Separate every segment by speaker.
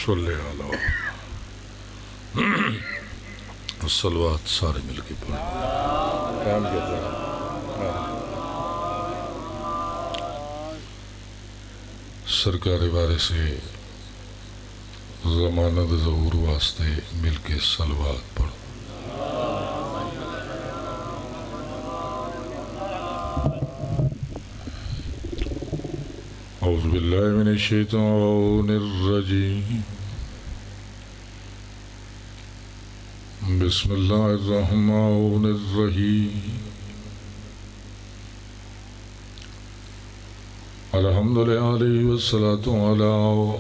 Speaker 1: صلی اللہ الصلوات سارے مل کے پڑھو قیام کے ساتھ سرکار وارث ضمانت ظہور واسطے مل کے صلوات پڑھو اعوذ باللہ من الشیطان الرجیم بسم اللہ الرحمن الرحیم الحمدللہ والصلاة علی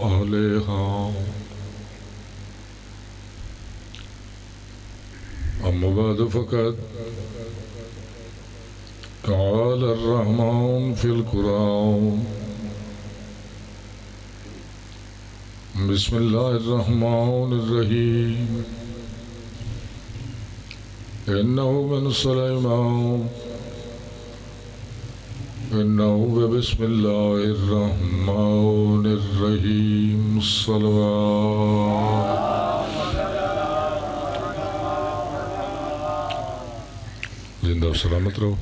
Speaker 1: اہلہا اما بعد فقط قال الرحمن فی القرآن بسم اللہ الرحمن الرحیم انہو من سلیمان انہو بسم اللہ الرحمن الرحیم صلوات زندہ و سلامت رہو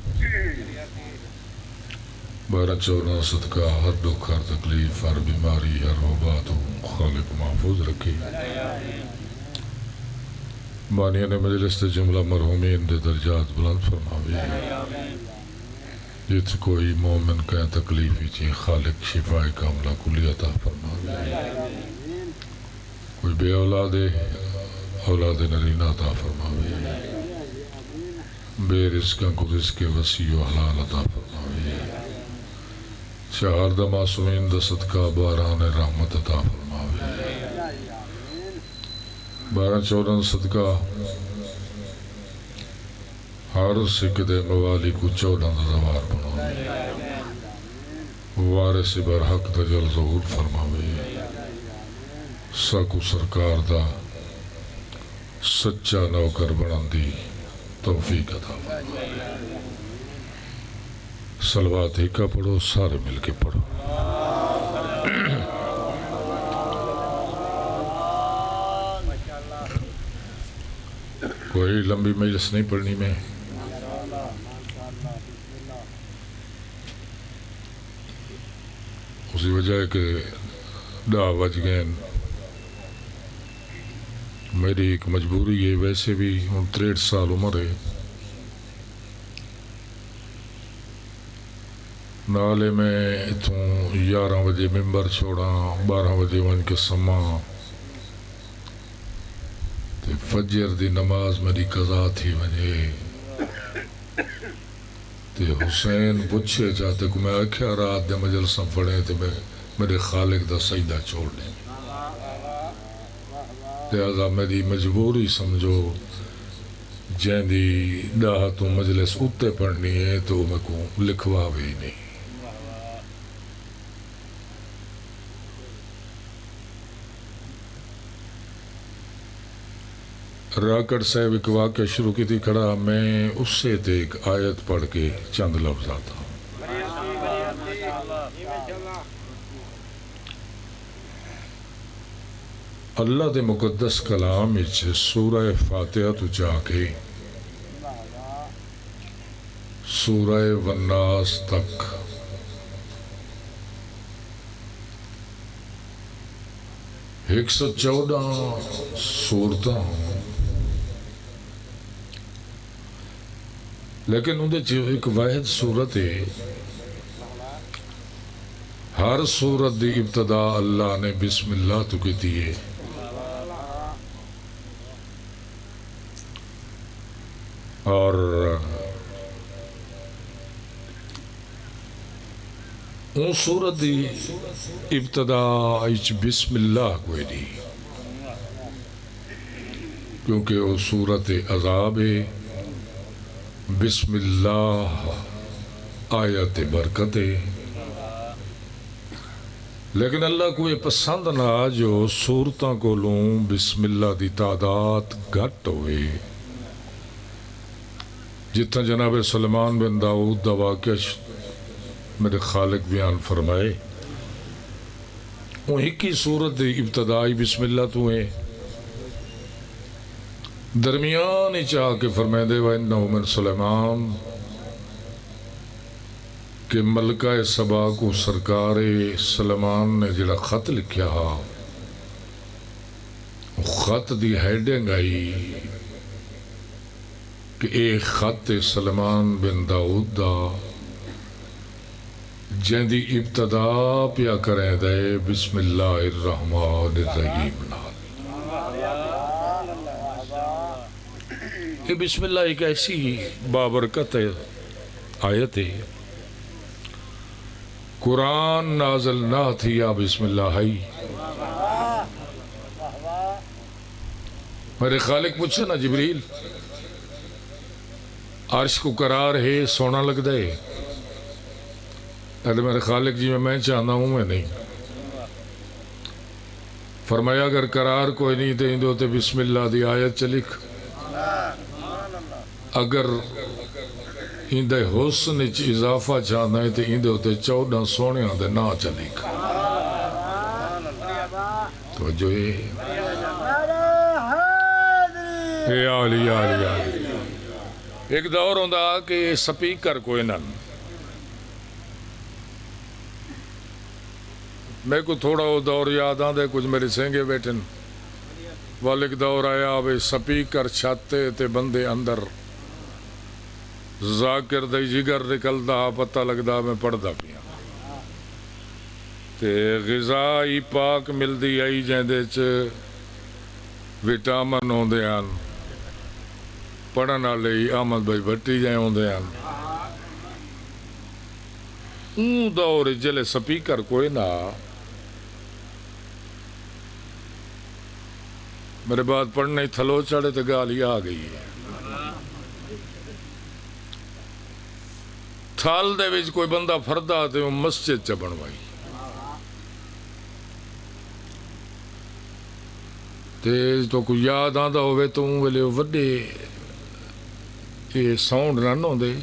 Speaker 1: 12-14 صدقہ ہر دکھ ہر تکلیف ہر بیماری ہر وبا تو خالق محفوظ رکھے بانیان مجلس تے جملہ مرحومین دے درجات بلند فرماوے جت کوئی مومن کا تکلیفی چی خالق شفاء کاملہ کلی عطا فرماوے کوئی بے اولاد نرینہ عطا فرماوے بے رزقاں کو رزق وسیع و حلال عطا فرماوے شہاردہ معصومین دا صدقہ باران رحمت عطا فرماوے 12-14 صدقہ ہر سکھ دے موالی کو 14 دوار بناوے وارث برحق دا جل ظہور فرماوے ساکو سرکار دا سچا نوکر بنان دی توفیق عطا فرماوے صلوات ہی کا پڑھو سارے مل کے پڑھو کوئی لمبی مجلس نہیں پڑھنی میں اسی وجہ ہے کہ بج گئے میری ایک مجبوری ہے ویسے بھی 63 سال عمر ہے نالے میں اتھوں 11 بجے ممبر چھوڑا 12 بجے ون کے سما تے فجر دی نماز میری قضا تھی وجے تے حسین پوچھے چاہتے کہ میں آکھیا رات دے مجلساں پڑھیں تے میرے خالق دا سجدہ چھوڑ دیں لہذا میری مجبوری سمجھو جن دی ڈاہ تو مجلس اتے پڑھنی ہے تو میں کو لکھوا بھی نہیں راکڑ صاحب ایک واقعہ شروع کی تھی کھڑا میں اس سے تے ایک آیت پڑھ کے چند لفظ آتا ہوں اللہ دے مقدس کلام اچھ سورہ فاتحہ تو جا کے سورہ والناس تک 114 سورتاں لیکن اندھے ایک واحد صورت ہے ہر صورت دی ابتدا اللہ نے بسم اللہ تو کہتی ہے اور ان صورت دی ابتدا اچھ بسم اللہ کوئی دی کیونکہ وہ صورت عذاب ہے بسم اللہ آیت برکت ہے لیکن اللہ کو یہ پسند نہ جو صورتاں کو لوں بسم اللہ دی تعداد گھٹ ہوئے جتنا جناب سلمان بن داؤد دا واقعہ میرے خالق بیان فرمائے وہ ہکی صورت دی ابتدائی بسم اللہ تو ہے درمیان چاہ کے فرمائے دے وَإِنَّهُ مِن سلیمان کہ ملکہ سبا کو سرکار سلیمان نے جڑا خط لکھیا ہا خط دی ہیڈنگ آئی کہ ایک خط سلیمان بن داؤد دا جن دی ابتدا پیا کریں دے بسم اللہ الرحمن الرحیم نال۔ یہ بسم اللہ ایک ایسی بابرکت آیت ہے، قرآن نازل نہ تھی یا بسم اللہ ہے۔ میرے خالق پوچھے نا جبریل عرش کو قرار ہے سونا لگ دے، اگر میرے خالق جی میں چاہنا ہوں میں نہیں، فرمایا اگر قرار کوئی نہیں تو اندے ہوتے بسم اللہ دی آیت چلک، اگر اندے حسن اضافہ چاہنا ہے تو اندے ہوتے 14 سونے آدھے نا چلک۔ تو جو یہ آلی آلی آلی ایک دور ہوندہ کہ سپیکر کوئی نہ، میں کو تھوڑا وہ دور یاد آن دے کچھ میرے سینگے بیٹھن والک دور آیا بے سپیکر چھاتے تے بندے اندر ذاکر دے جگر نکلدا پتہ لگدا میں پڑھدا پیا تے غذائی پاک ملدی آئی جیندے چ وٹامن ہوندے آن پڑھن والے احمد بھائی بھٹی جائیں ہوندے آن اون دور جلے سپیکر کوئی نہ، میرے بعد پڑھنے تھلو چڑھے تو گالی آ گئی ہے، تھال دے وچ کوئی بندہ فردا تے مسجد چ بنوائی تے تو کوئی یاد آندا ہوئے تو ان ویلے وڈے یہ ساؤنڈ نہ ہوندے،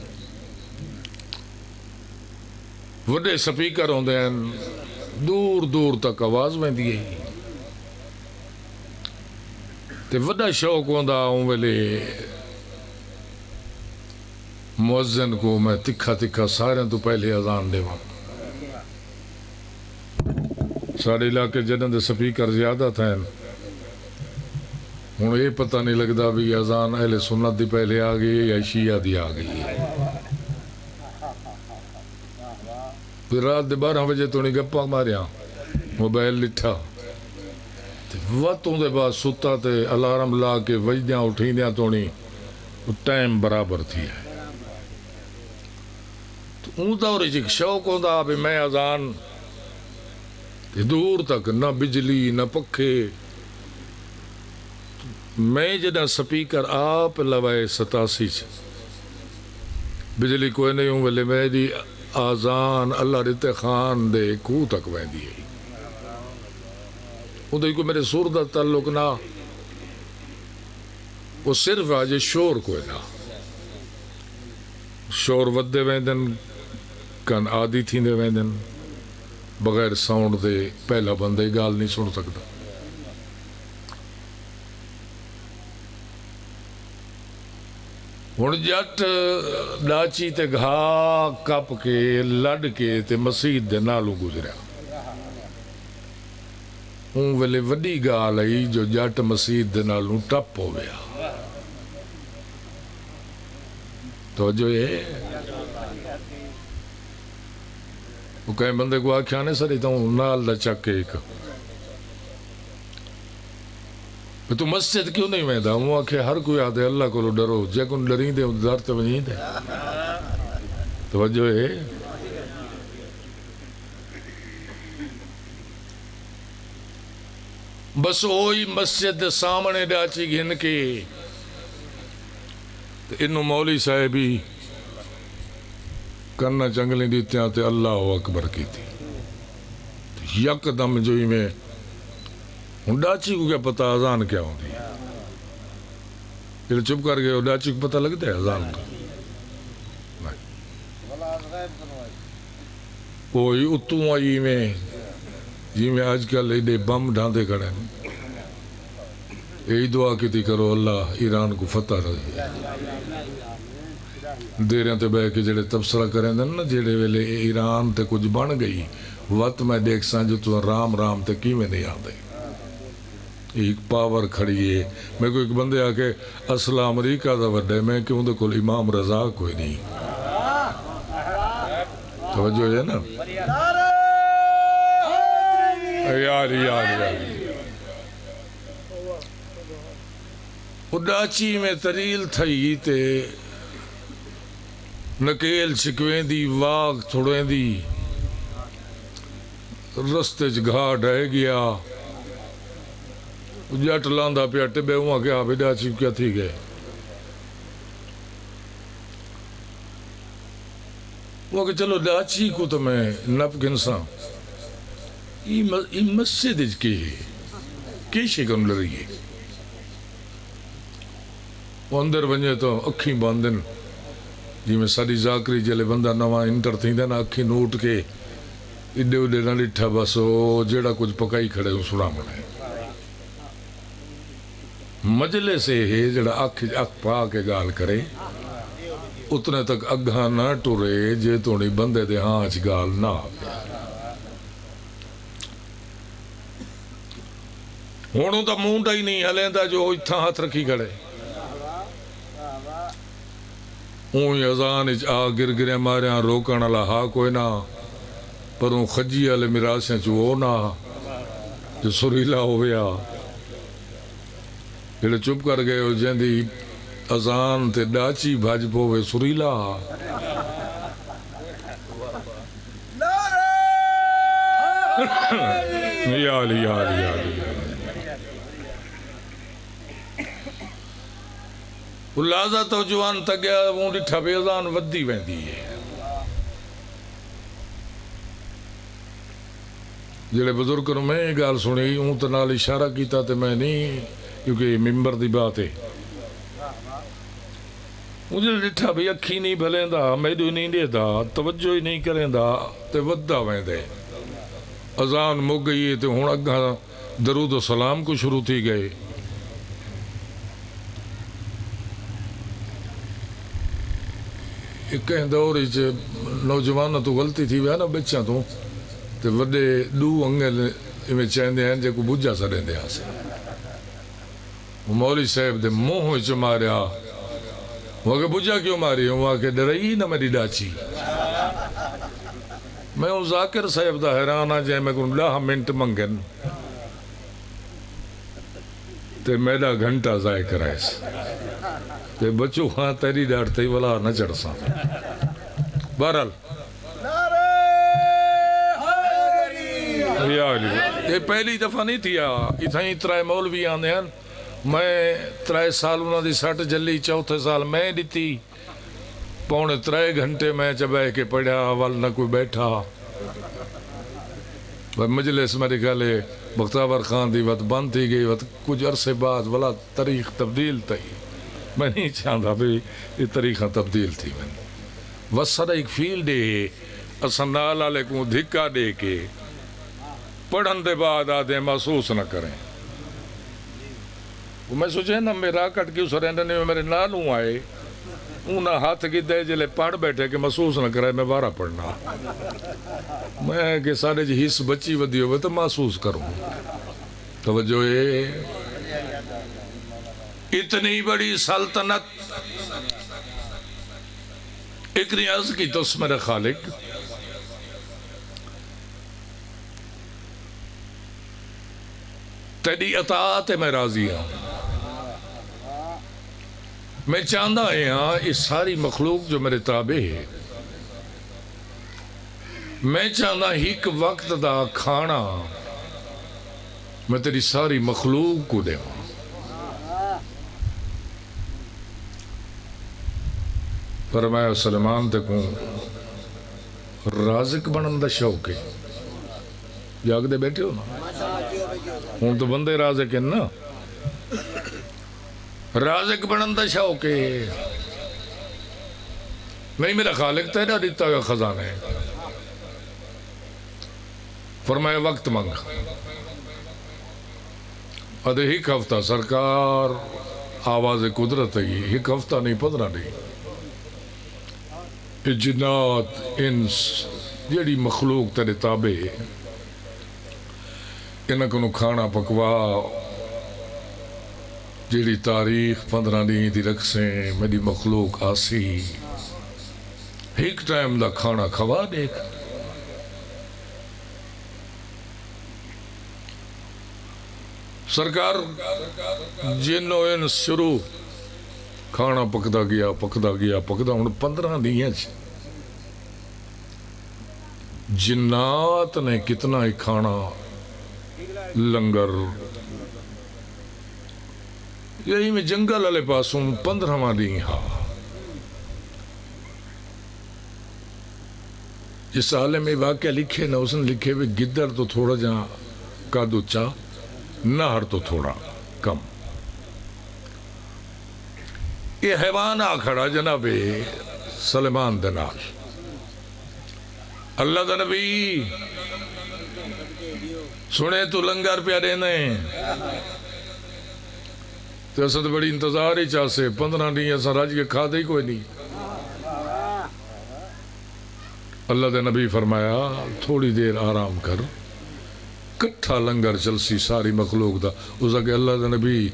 Speaker 1: وڈے سپیکر ہوندے ہیں دور دور تک آواز ویندی ہے تے وڈا شوق ہوندا ان ویلے مؤذن کو میں تکھا تکھا سارے تو پہلے اذان دے وہاں سارے علاقے جنہاں دے سپیکر زیادہ تھے ہوں یہ پتہ نہیں لگتا بھی اذان اہل سنت دی پہلے آ گئی یا شیعہ دی آ گئی ہے، پھر رات دے 12 بجے تو نہیں گپا ماریا موبائل لٹھا وقتوں دے بعد ستا تے الارم لا کے وجدیاں اٹھیندیاں تو نہیں ٹائم برابر تھی ہے، تو اون دور ایک شوق ہوندا بھی میں اذان دور تک نہ بجلی نہ پکھے، میں جدہ سپیکر آپ لوائے 87 بجلی کوئی نہیں ہوں ویلے میری آزان اللہ رتے خان دے کوہ تک ویندی ہے، وہ دیکھو میرے سور دا تعلق نہ، وہ صرف آج شور کوئی نہ، شور ودے ویندن کن آدھی تھیندے ویندن بغیر ساؤنڈ دے پہلا بندے گال نہیں سن سکتا، ہن جٹ ڈاچی تے گھا کپ کے لڑ کے تے مسجد دے نالوں گزریا، ہوں ویلے وڈی گال آئی جو جٹ مسجد دے نالوں ٹپ ہو گیا، تو جو یہ وہ کہیں بندے کو آکھیا نہیں سر ہوں نال دا چک کے ایک تو مسجد کیوں نہیں ویندہ، وہ آکھے ہر کوئی آدھے اللہ کو ڈرو جے کن ڈرین دے در تے ونجین دے، توجہ ہے بس وہی مسجد دے سامنے ڈاچی گھن کے انہوں مولی صاحبی کرنا چنگلیں دیتے ہیں تے اللہ اکبر کی تھی یک دم جو ہی میں ہوں ڈاچی کو کیا پتہ اذان کیا ہوتی ہے، پھر چپ کر گئے ڈاچی کو پتہ لگتا ہے اذان کا، وہی اتوں آئی میں جی میں آج کل ایڈے بم ڈھاندے کھڑے ہیں یہی دعا کیتی کرو اللہ ایران کو فتح رہی دیریں تے بہ کے جڑے تبصرہ کریں دن نا جڑے ویلے ایران تے کچھ بن گئی وقت میں دیکھ ساں جو تو رام رام تے کی میں نہیں آدھے ایک پاور کھڑی ہے میں کو ایک بندے آکے اصلہ امریکہ دا وڈے میں کیوں دے کل امام رضا کوئی نہیں توجہ ہے نا یار اڈاچی میں تریل تھئی تے نکیل شکویں دی واغ تھوڑیں دی رستے چ گھاٹ ہے گیا جٹ لاندہ پیا ٹبے ہوا کہ آپ اڈاچی کیا تھی گئے وہ کہ چلو ڈاچی کو تو میں نپ گنساں یہ مسجد کی شکن لڑی ہے وہ اندر بنجے تو اکھیں باندن جی میں ساری ذاکری جلے بندہ نواں انٹر تھی دینا اکھیں نوٹ کے اڈے اڈے نہ لٹھا بس وہ جیڑا کچھ پکائی کھڑے ہوں سنا منے مجلے سے ہے جیڑا اکھ پا کے گال کرے اتنے تک اگھاں نہ ٹورے جے تونی بندے دے ہاں اچ گال نہ آگے ہونوں تا مونڈا ہی نہیں ہلیں دا جو اتھا ہاتھ رکھی کھڑے اون ازان آ گر گرے مارے ہاں روکن اللہ ہاں کوئی نہ پر اون خجی والے میراثیں چو نہ جو سریلا ہو گیا جڑے چپ کر گئے ہو جیندی ازان تے ڈاچی بھاج پوے سریلا یالی لازا تو جوان تک گیا وہ ڈٹھا بے ازان ودی ویندی ہے جڑے بزرگوں میں یہ گال سنی اون تے نال اشارہ کیتا تے میں نہیں کیونکہ ممبر دی بات ہے مجھے ڈٹھا بھی اکھی نہیں بھلیں دا میڈو نہیں دے دا توجہ ہی نہیں کریں دا تے ودا ویندے ازان مک گئی ہے تے ہن اگاں درود و سلام کو شروع تھی گئے ایک کہیں دور نوجوان تو غلطی تھی ویا نا بچہ تو تے وڈے دو انگل میں چاہندے ہیں جے کو بجھا سڑیں دے آسے مولوی صاحب دے موہ چ ماریا وہ کہ بجھا کیوں ماری ہوں کہ ڈرئی نہ میری ڈاچی میں ہوں ذاکر صاحب دا حیران آ جائے میں کہوں لاہ منٹ منگن تے میرا گھنٹہ ضائع کرائیس تے بچو ہاں تیری ڈارتے ہی والا نہ چڑھ سا بہرحال یہ پہلی دفعہ نہیں تھی اتھائیں ترائے مولوی آنے ہیں میں ترائے سال انہوں دی سٹ جلی چوتھے سال میں دیتی پونے ترائے گھنٹے میں چبہ کے پڑھا وال نہ کوئی بیٹھا مجلس میرے کہلے بختاور خان دی وقت بند تھی گئی وقت کچھ عرصے بعد والا تاریخ تبدیل تھی میں نہیں چاہتا بھی یہ تاریخ تبدیل تھی میں وسر ایک فیلڈ ہے اسنال والے کو دھکا دے کے پڑھن دے بعد آدھے محسوس نہ کریں میں سوچے نا میرا کٹ کی اس رہنے میں میرے نالوں آئے انہاں ہاتھ کی دے جلے پڑھ بیٹھے کہ محسوس نہ کرے میں بارہ پڑھنا میں کہ سارے جی حص بچی ودی ہوئے تو محسوس کروں توجہ اتنی بڑی سلطنت ایک ریاض کی تو اس میرے خالق تیری اطاعت میں راضی ہوں میں چاہتا ہے ہاں اس ساری مخلوق جو میرے تابع ہے میں چاہتا ایک وقت دا کھانا میں تیری ساری مخلوق کو دے فرمایا سلمان تے کوں رازق بنن دا شوق ہے جاگ دے بیٹھے ہو نا ہوں تو بندے رازق ہیں نا رازق بنن دا شوق ہے نہیں میرا خالق تیرا دیتا ہوا خزانہ ہے فرمایا وقت منگ ادھے ایک ہفتہ سرکار آواز قدرت ہے ایک ہفتہ نہیں 15 نہیں جنات انس جیڑی مخلوق تیرے تابع انہاں کو کھانا پکوا جیڑی تاریخ 15 نہیں دی رکھ سے میری مخلوق آسی ایک ٹائم دا کھانا کھوا دیکھ سرکار جنوں ان شروع کھانا پکدا گیا ہن 15 نہیں جنات نے کتنا ہی کھانا لنگر یہی میں جنگل والے پاسوں 15واں نہیں ہاں جس عالم میں واقعہ لکھے نا اس نے لکھے ہوئے گدر تو تھوڑا جہاں قد اونچا نہر تو تھوڑا کم یہ حیوان آ کھڑا جناب سلیمان دے نال اللہ دا نبی سنے تو لنگر پہ دینے تو ایسا تو بڑی انتظار ہی چاہے 15 نہیں ایسا راج کے کھا دے کوئی نہیں اللہ دے نبی فرمایا تھوڑی دیر آرام کر کٹھا لنگر چلسی ساری مخلوق دا اس کہ اللہ دے نبی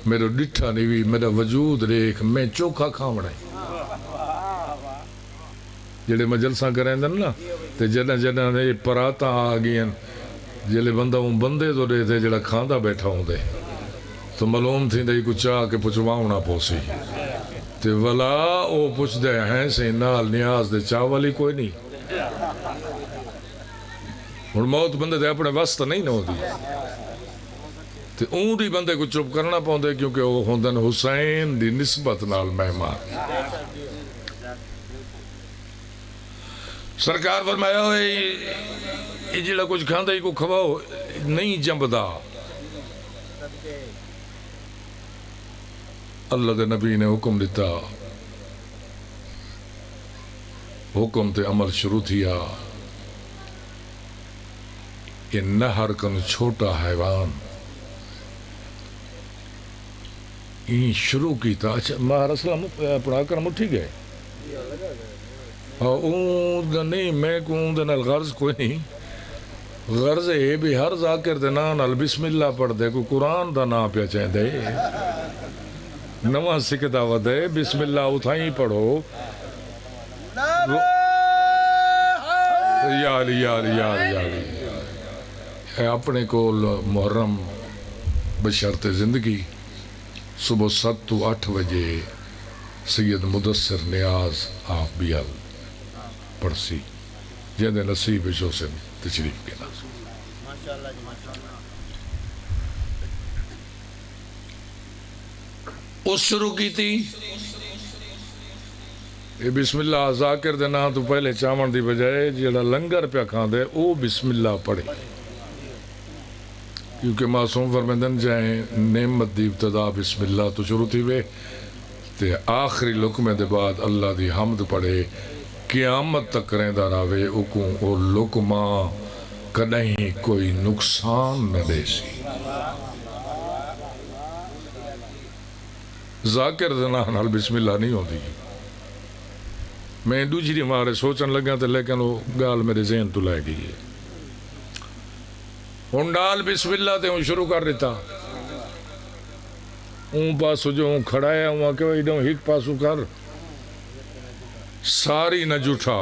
Speaker 1: میرے ڈٹھا نہیں بھی میرا وجود دیکھ میں چوکھا کھاونا ہے جڑے مجلساں کریں دن نا تے جنہ نے پراتا آ گئیں جلے بندہ ہوں بندے تو دے تھے جڑا کھاندا بیٹھا ہوں دے تو معلوم تھی دے کچھ چاہ کے پچھواؤنا پوسی تے ولا او پچھ دے ہیں سے نال نیاز دے چاہ والی کوئی نہیں اور موت بندے دے اپنے واسطہ نہیں نہ دی تے اون دی بندے کو چپ کرنا پاؤندے کیونکہ وہ ہوندن حسین دی نسبت نال مہمان سرکار فرمایا ہوئے یہ جڑا کچھ کھاندہ ہی کو کھواؤ نہیں جنبدا اللہ دے نبی نے حکم دیتا حکم تے عمل شروع تھیا کہ نہر کن چھوٹا حیوان این شروع کی تا اچھا ماہر اسلام پڑھا کر مٹھی گئے اون نہیں میں کو اون دن الغرض کوئی نہیں غرض ہے بھی ہر ذاکر دے نام نال بسم اللہ پڑھ دے کو قرآن دا نام پیا چاہیں دے نواں سکھ دعوت ہے بسم اللہ اتھائیں پڑھو یاری اپنے کو محرم بشرط زندگی صبح 7 تو 8 بجے سید مدثر نیاز آف بیال پڑھسی جہاں نصیب شو سے تشریف کے ناز اس شروع کی تھی یہ بسم اللہ ذاکر دینا تو پہلے چاون دی بجائے جڑا لنگر پہ کھان دے او بسم اللہ پڑھے کیونکہ معصوم فرمیندن جائیں نعمت دی ابتدا بسم اللہ تو شروع تھی وے تے آخری لقمے دے بعد اللہ دی حمد پڑھے قیامت تک رہندہ راوے او لقمہ کدہیں کوئی نقصان نہ دے سی ذاکر دینا نال بسم اللہ نہیں ہوتی میں دوسری مارے سوچن لگا تھا لیکن وہ گال میرے ذہن تو لے گئی ہے ان ڈال بسم اللہ تے ہوں شروع کر دیتا اون پاسو جو ہوں کھڑایا ہوں کہ وہی دوں ہک پاسو کر ساری نہ جھوٹا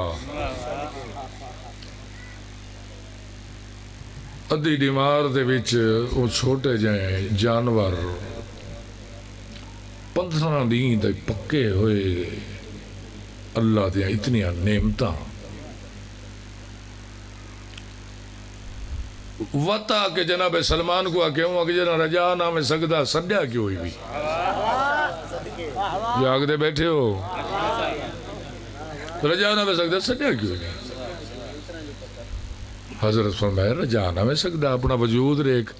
Speaker 1: ادھی دیمار دے وچ وہ چھوٹے جائیں جانور 15 دن دے پکے ہوئے اللہ دیا اتنی نعمتاں وطا کہ جناب سلمان کو آکے ہوں کہ جناب رجا نام سگدہ سڈیا کیوں ہوئی بھی جاگ دے بیٹھے ہو رجا نام سگدہ سڈیا کیوں ہوئی حضرت فرمایا رجا نام سگدہ اپنا وجود ریک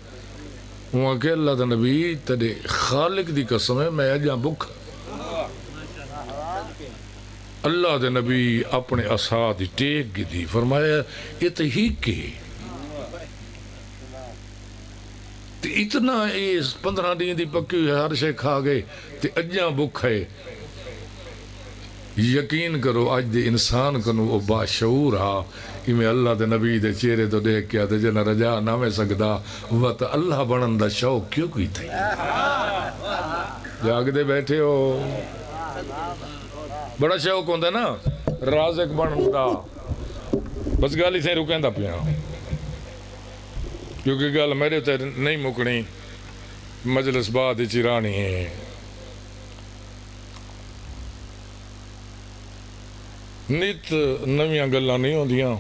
Speaker 1: ہوں کہ اللہ دا نبی تیرے خالق دی قسم ہے میں اجاں بکھ اللہ دے نبی اپنے اسا دی ٹیک گی دی فرمایا یہ تو ہی کے تے اتنا اس 15 دن دی پکی ہوئی ہر شے کھا گئے تے اجاں بھوک ہے. یقین کرو اج دے انسان کنو او باشعور ہا میں اللہ دے نبی دے چہرے تو دیکھ کے آتے جنہ رجا نہ میں سکدا وقت اللہ بنن دا شوق کیوں کی تھی. جاگ دے بیٹھے ہو بڑا شوق ہوندہ نا رازق بنن دا. بس گالی سے رکیں دا پیا کیونکہ گل میرے تے نہیں مکنی مجلس بعد چرانی ہے. نیت نویاں گلاں نہیں ہوندیاں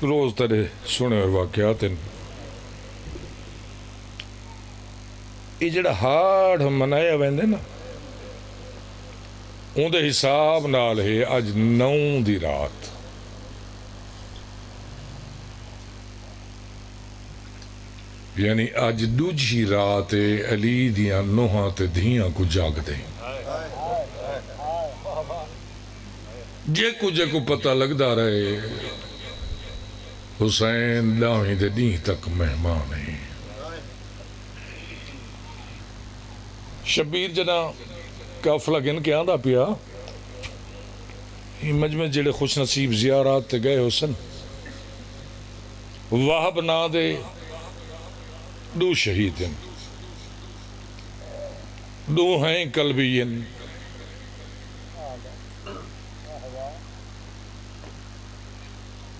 Speaker 1: روز تیرے سنے ہوئے واقعات ہیں. یہ جڑا ہاڑ منایا ویندے نا اون دے حساب نال ہے اج 9 دی رات یعنی اج دوجی رات علی دیاں نوہاں تے دھیاں کو جاگ دے. جے کو پتہ لگدا رہے حسین ڈاویں دے دین تک مہمان ہیں. شبیر جنا قافلہ گن کے آندا پیا مجمع جڑے خوش نصیب زیارات تے گئے حسن واہب نا دے 2 شہید ہیں 2 ہیں قلبی ہیں.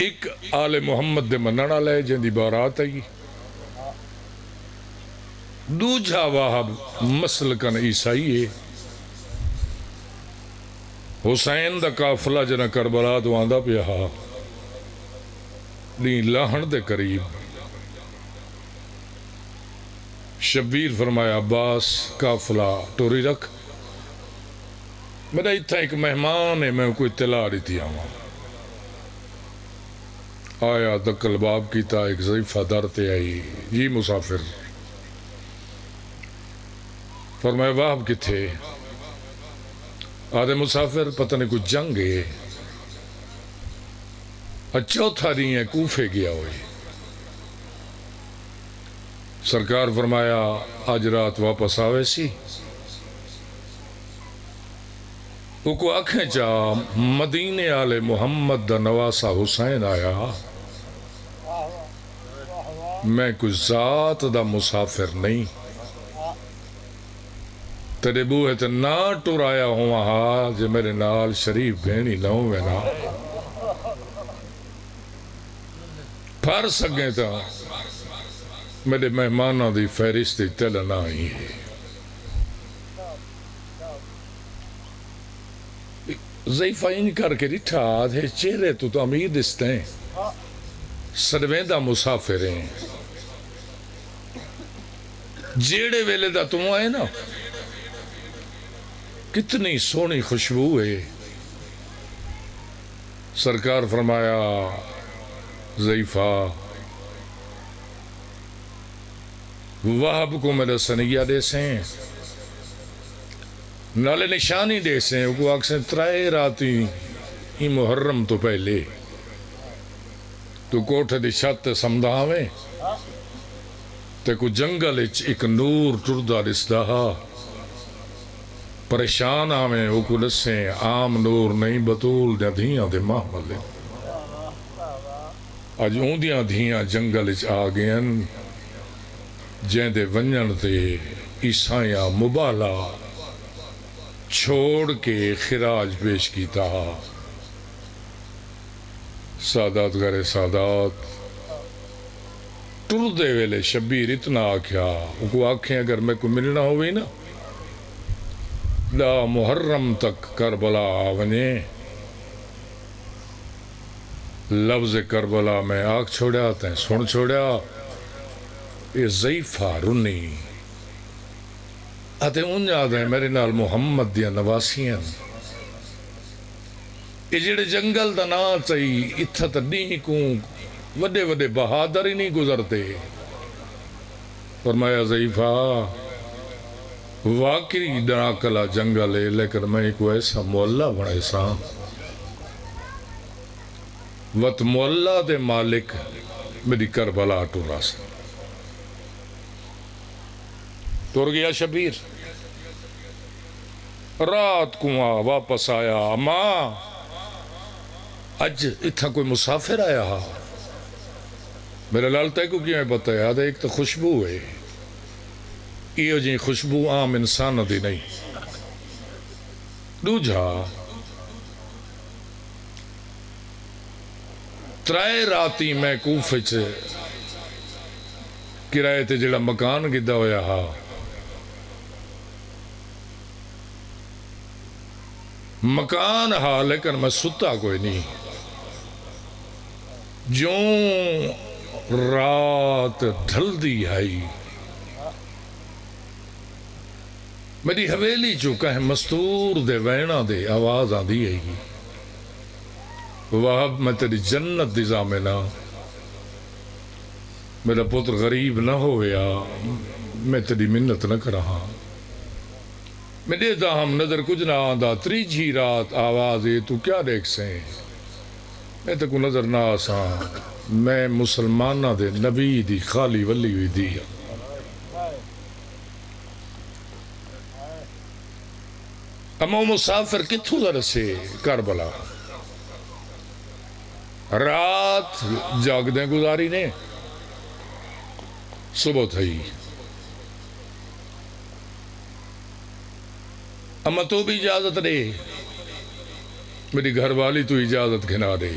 Speaker 1: ایک آل محمد دے مننا لے جن دی بارات آئی دوجہ واہب مسلکن عیسائی ہے. حسین دا قافلہ جنہ کربلا تو آندہ پیا دین لاہن دے قریب. شبیر فرمایا عباس قافلہ ٹوری رکھ میرا اتھا ایک مہمان ہے میں کوئی اطلاع دیتی آؤں. آیا دکل باب کیتا ایک ضعیفہ درتے آئی جی مسافر. فرمایا واہب کتھے آدھے مسافر پتہ نہیں کچھ جنگ ہے چوتھا نہیں ہے کوفے گیا ہوئی. سرکار فرمایا آج رات واپس آوے سی وہ کو آنکھیں چاہ مدینے آل محمد دا نواسا حسین آیا میں کچھ ذات دا مسافر نہیں تیرے بوہے تے نہ ٹرایا ہوں وہاں جے میرے نال شریف بھینی نہ ہوئے نا پھر سکیں تا میرے مہمانوں دی فہرست تل نہ آئی ہے. ضعیفہ ان کر کے رٹھا آدھے چہرے تو امیر دستے ہیں سرویندہ مسافر ہیں جیڑے ویلے دا تم آئے نا کتنی سونی خوشبو ہے. سرکار فرمایا ضعیفہ وہب کو میرا سنیہ دے سیں نالے نشانی دے سیں وہ کو اکسیں 3 راتی ہی محرم تو پہلے تو کوٹھے دی چھت سمدہ آویں تے کو جنگل ایک نور ٹردہ رسدہ پریشان آویں وہ کو لسیں عام نور نہیں بطول دیا دھیاں دے محملے. آج اوندیاں دھیاں جنگل آگئیں جین دے ونجن تے عیسائیاں مبالا چھوڑ کے خراج پیش کیتا. سادات غیر سادات ٹردے ویلے شبیر اتنا آکھیا وہ کو آنکھیں اگر میں کو ملنا ہوئی نا لا محرم تک کربلا آونے لفظ کربلا میں آگ چھوڑیا تھے سن چھوڑیا یہ ضعیفہ رنی آتے ان یاد ہیں میرے نال محمد دیا نواسیاں یہ جڑے جنگل دا نا چاہی اتھا تا نہیں کون وڈے وڈے بہادر ہی نہیں گزرتے. فرمایا ضعیفہ واقعی ڈراکلا جنگل ہے لیکن میں ایک ایسا مولا بڑھائے سا وط مولا دے مالک میری کربلا ٹورا سا تر گیا شبیر، رات کو واپس آیا، ماں اج اتھا کوئی مسافر آیا ہا، میرا لال تے کو کیا بتایا ایک تو خوشبو ہے، یہ جی خوشبو عام انسان دی نہیں، دوجھا ترائے راتی میں کوفے چھے کرائے تے جڑا مکان گدہ ہویا ہا، مکان ہا لیکن میں ستا کوئی نہیں، جوں رات ڈھل دی آئی، میری حویلی چکا ہے مستور دے وینا دے آواز آن دی آئی، وہب میں تیری جنت دی زامنہ، میرا پتر غریب نہ ہویا، میں تیری منت نہ کرہا، میں دیتا ہم نظر کچھ نہ آندھا، تریجھی رات آوازے تو کیا دیکھ سیں، میں تکو نظر نہ آسان، میں مسلمانہ دے نبی دی خالی ولی ہوئی دی، اما مسافر کتھو در سے کربلا، رات جاگ دیں گزاری نے، صبح تھئی، اما تو بھی اجازت دے، میری گھر والی تو اجازت گھنا دے،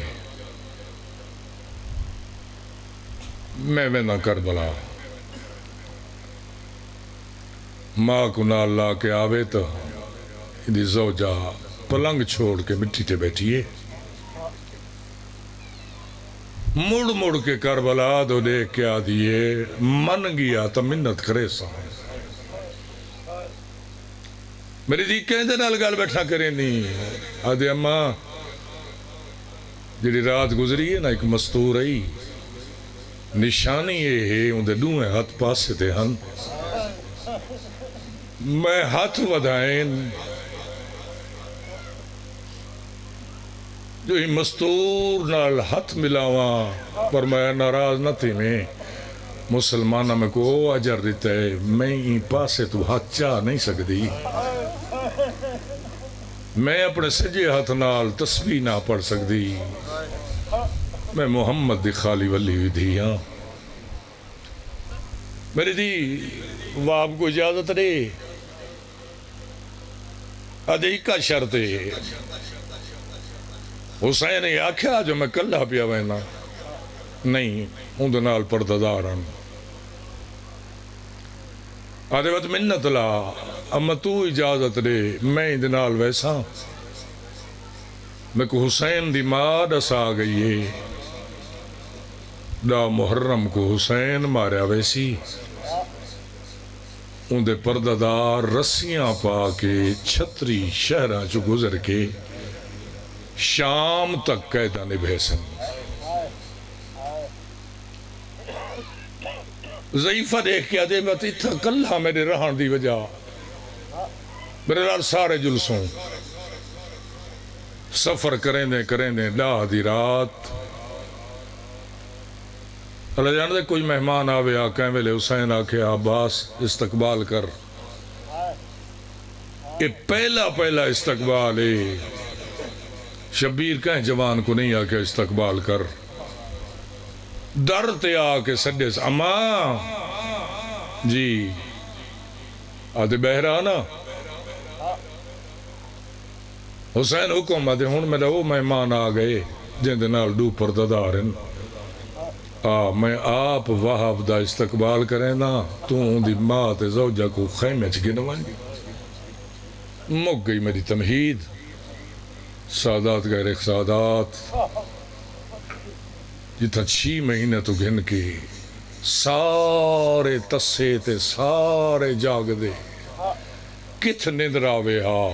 Speaker 1: میں نہ کربلا، ماں کو نہ اللہ کے آوے تو دی زوجہ پلنگ چھوڑ کے مٹی تے بیٹھیے، مڑ مڑ کے کربلا دو دیکھ کے آدھیے، من گیا تو منت کرے سا، میری دی کہیں دے نال گال بیٹھا کریں نہیں، آدھے اماں جڑی رات گزری ہے نا ایک مستور ہے، نشانی یہ ہے ان دے دوئے ہاتھ پاسے تے ہن، میں ہاتھ ودائیں جو ہی مستور نال ہاتھ ملاواں، پر میں ناراض نہ تھی، میں مسلمانہ میں کو اجر دیتا ہے، میں ہی پاسے تو ہاتھ چاہ نہیں سکتی، میں اپنے سجے ہاتھ نال تسبیح نہ پڑھ سکتی، میں محمد دی خالی ولی ہوئی تھی، ہاں میری دی واب کو اجازت دے، ادھے کا شرط ہے، حسین نے آکھیا جو میں کلہ پیا وینا، نہیں ان دنال پرددارن، آدھے وقت منت لا، اما تو اجازت دے، میں دنال ویسا، میں کو حسین دی ماں دس آ گئی ہے، دا محرم کو حسین ماریا ویسی، ان دے پرددار رسیاں پا کے چھتری شہرہ جو گزر کے شام تک قیدہ نبھیسن، ضعیفہ دیکھ کے آدھے بات اتھا کلہ میرے رہن دی وجہ، میرے لال سارے جلسوں سفر کریں دیں لاہ دی رات، اللہ جاندے کوئی مہمان آوے آکیں ویلے حسین آکے عباس استقبال کر، یہ پہلا استقبال ہے، شبیر کہیں جوان کو نہیں آکے استقبال کر، در تے آکے سڈے سے اماں جی آدھے بہرانا، حسین حکم آدھے ہون میرا وہ مہمان آ گئے جن دنال دو پرددارن، میں آپ وہاب دا استقبال کریں نا، تو ان دی ماں تے زوجہ کو خیمے چ گنوائیں گی، مک گئی میری تمہید، سادات غیر ایک سادات، جتنا 6 مہینے تو گھن کے سارے تسے تے سارے جاگ دے، کتھ نندراوے ہا،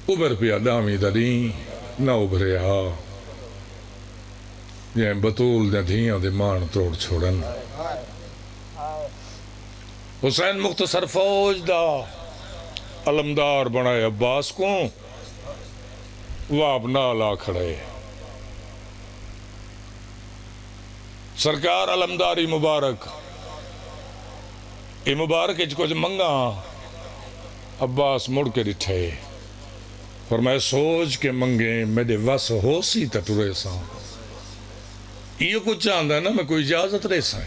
Speaker 1: ابھر پیا دامی دلیں نہ ابھرے ہا، یہ بطول دے دھیاں دے مان توڑ چھوڑن، حسین مختصر فوج دا علمدار بنائے عباس کو، واب نالا کھڑے، سرکار علمداری مبارک یہ مبارک کچھ منگا عباس مڑ کے ڈٹھے اور میں سوچ کے منگے میرے وس ہو سی ٹرے سا یہ کچھ چاہتا ہے نا میں کوئی اجازت رہ سا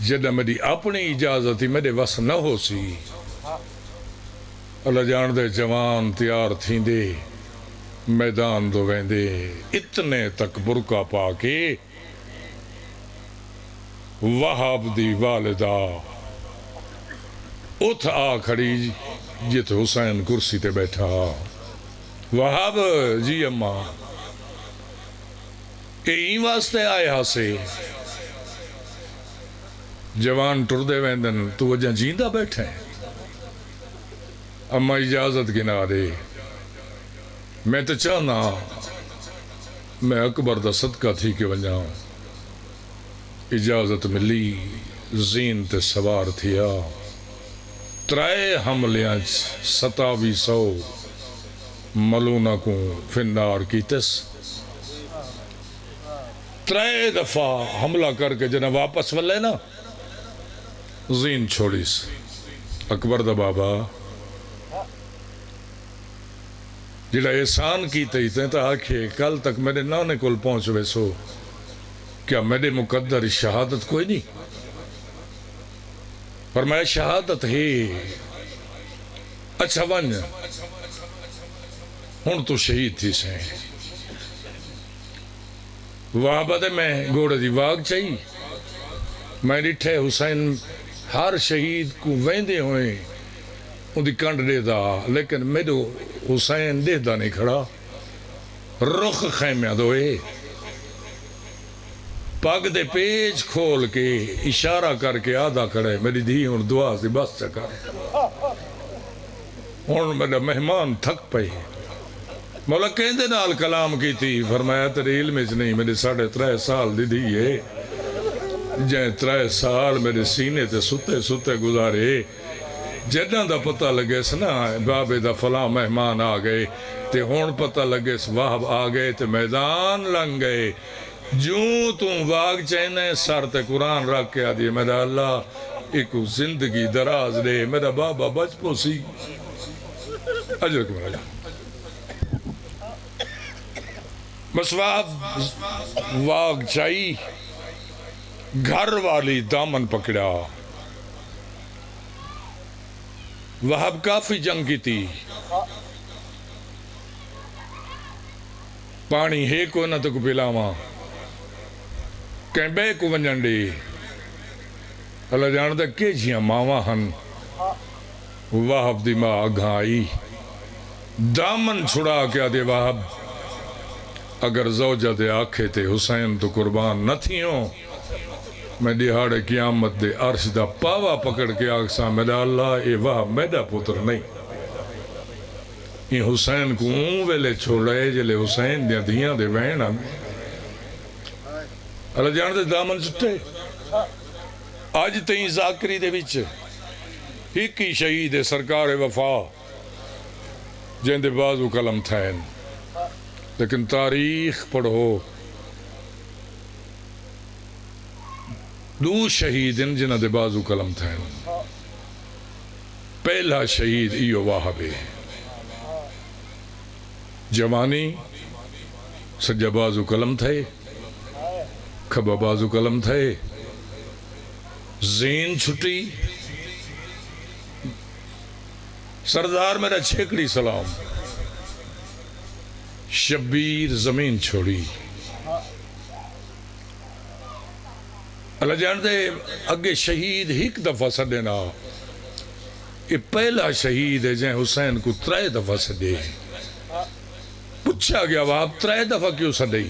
Speaker 1: جدہ میری اپنی اجازت ہی میرے وس نہ ہو سی اللہ جان دے جوان تیار تھیں دے میدان دو ویندے اتنے تک برکا پا کے وہاب دی والدہ اتھ آ کھڑی جت حسین کرسی تے بیٹھا وہاب جی اماں کہ این واسطے آئے ہاں سے جوان ٹر دے ویندن تو وجہ جیندہ بیٹھے اما اجازت گنا دے میں تو چاہنا میں اکبر دا صدقہ تھی کہ وجہ اجازت ملی زین تے سوار تھیا ترائے حملیاں 2700 ملونہ کو فنار کی تس ترائے دفعہ حملہ کر کے جنہ واپس ولے نا زین چھوڑی سے اکبر دا بابا جڑا احسان کی تیتے تا آکھے کل تک میرے نانے کل پہنچ ویسو کیا میرے مقدر شہادت کوئی نہیں فرمایا شہادت ہے اچھا ون ہون تو شہید تھی سے وابدے میں گوڑا دی واگ چاہی میں ڈٹھے حسین ہر شہید کو ویندے ہوئے ان دی کنڈ دے دا لیکن میرے حسین دے دا نہیں کھڑا رخ خیمیاں دوئے پاگ دے پیج کھول کے اشارہ کر کے آدھا کھڑے میری دھی ان دعا سے بس چکا ان میرا مہمان تھک پئی مولا کہندے نال کلام کی تھی فرمایا تیرے علم اچ نہیں میرے 3.5 سال دی دی ہے جائیں 3 سال میرے سینے تے ستے ستے گزارے جدہ دا پتہ لگے سنا بابے دا فلاں مہمان آ گئے تے ہون پتہ لگے سواہب آ گئے تے میدان لنگ گئے جوں تم واگ چینے سر تے قرآن رکھ کے آدھے میرا اللہ ایک زندگی دراز دے میرا بابا بچ پوسی اجر کو میرا بس واگ چائی گھر والی دامن پکڑا وہاب کافی جنگ کی تھی پانی ہے کو نہ تو کو پلاواں کہیں بے کو ونجن دی اللہ جاندہ کہ جیاں ماواں ہن وہاب دی ماں آگھا آئی دامن چھڑا کیا دے وہاب اگر زوجہ دے آکھے تے حسین تو قربان نہ تھیوں میں دیہاڑے قیامت دے عرش دا پاوا پکڑ کے آکسا میرا اللہ اے وہاب میرا پتر نہیں یہ حسین کو اون ویلے چھوڑے جلے حسین دیا دیاں دے وینا اللہ جان دے دامن چھٹے آج تئیں ذاکری دے بچ ایک ہی شہید سرکار وفا جن دے بازو کلم تھین لیکن تاریخ پڑھو دو شہید ان جنہ دے بازو کلم تھین پہلا شہید ایو واہبے جوانی سجا بازو کلم تھے کھبا بازو کلم تھے زین چھٹی سردار میرا چھیکڑی سلام شبیر زمین چھوڑی اللہ جان دے اگے شہید ایک دفعہ سڈینا یہ پہلا شہید ہے جن حسین کو 3 دفعہ سڈے پوچھا گیا وہ آپ 3 دفعہ کیوں سڈے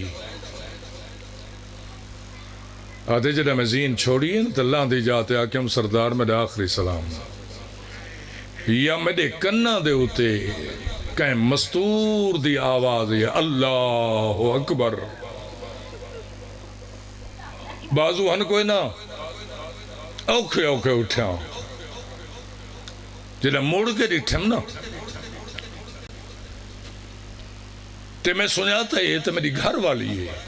Speaker 1: آدھے جنہ میں زین چھوڑی ہے تو اللہ دی جاتے آکیم سردار میرے آخری سلام یا میرے کنہ دے ہوتے کہیں مستور دی آواز ہے اللہ اکبر بازو ہن کوئی نہ اوکھے اوکھے اٹھا جنہ موڑ کے ڈٹھم نا تے میں سنیاتا ہے تے میری گھر والی ہے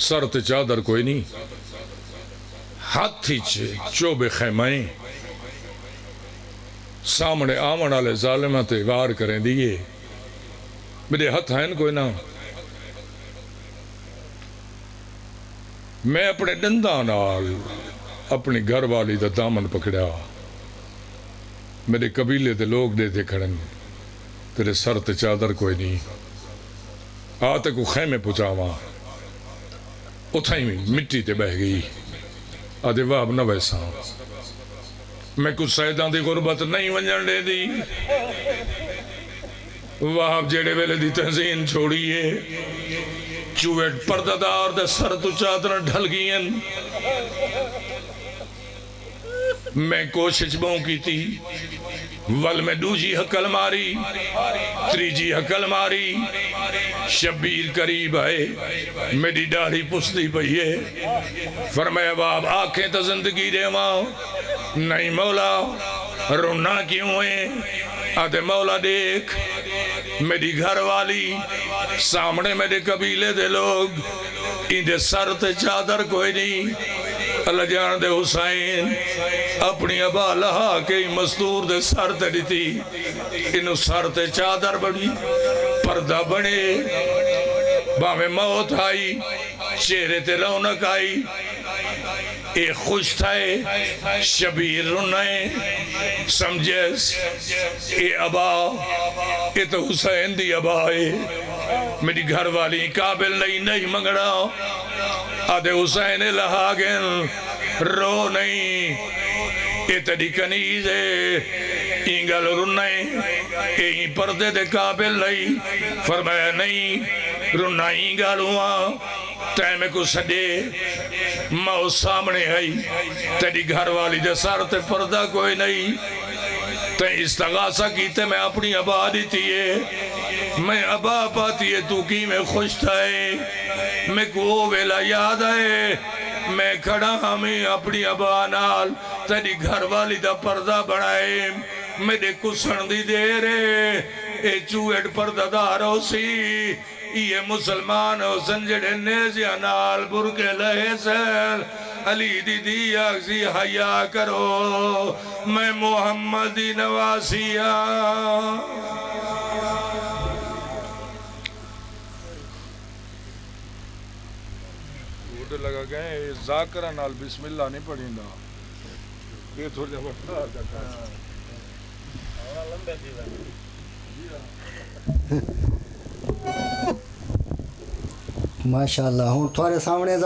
Speaker 1: سر تے چادر کوئی نہیں ہاتھ ہی چوبے خیمائیں سامنے آمن والے ظالمہ تے وار کریں دیئے میرے ہاتھ ہیں کوئی نہ میں اپنے ڈندہ نال اپنی گھر والی دا دامن پکڑیا میرے قبیلے دے لوگ دے تھے کھڑن تیرے سر تے چادر کوئی نہیں آتے کو خیمے پچاواں اتھائی مٹی تے بہ گئی آدھے واب نہ ویسا میں کچھ سیدان دی غربت نہیں ونجن دے دی واب جیڑے ویلے دی تحزین چھوڑیے چویٹ پرددار دے سر تو چادر ڈھل گئیں میں کوشش بہوں کی تھی ول میں دوجی حقل ماری تریجی حقل ماری شبیر قریب آئے میری ڈاڑھی پستی پہیے فرمایا باب آنکھیں تا زندگی دے ماں نہیں مولا رونا کیوں ہے آدھے مولا دیکھ میری گھر والی سامنے میرے قبیلے دے لوگ اندے سر تے چادر کوئی نہیں اللہ جان دے حسین اپنی ابا لہا کے مزدور دے سر تے دیتی انہوں سر تے چادر بڑی پردہ بنے باہمیں موت آئی چہرے تے رونق آئی اے خوش تھائے شبیر رنائے سمجھیس اے ابا اے تو حسین دی ابا ہے میری گھر والی قابل نہیں منگڑا آدھے حسین لہاگن رو نہیں اے تیری کنیز ہے انگل رنائے اے پردے دے قابل نہیں فرمایا نہیں رنائیں گالواں تیمے کو سڈے ماں سامنے آئی تیری گھر والی دے سر تے پردہ کوئی نہیں تے استغاثہ کیتے میں اپنی ابا دیتی ہے میں ابا پاتی ہے تو کی میں خوش تھائے میں کو ویلا یاد آئے میں کھڑا ہمیں اپنی ابا نال تیری گھر والی دا پردہ بڑھائے میرے کسن دی دے اے چویٹ پردہ دارو سی یہ مسلمان ہو سنجڑے نیزیا نال برکے لہے سیل علی دی دی اگزی حیاء کرو میں محمدی نواسیاں اوڈ لگا گئے ذاکرہ نال بسم اللہ نہیں پڑھیں دا یہ تھوڑا جا بڑھا جاتا
Speaker 2: ماشاءاللہ ہوں تھوڑے سامنے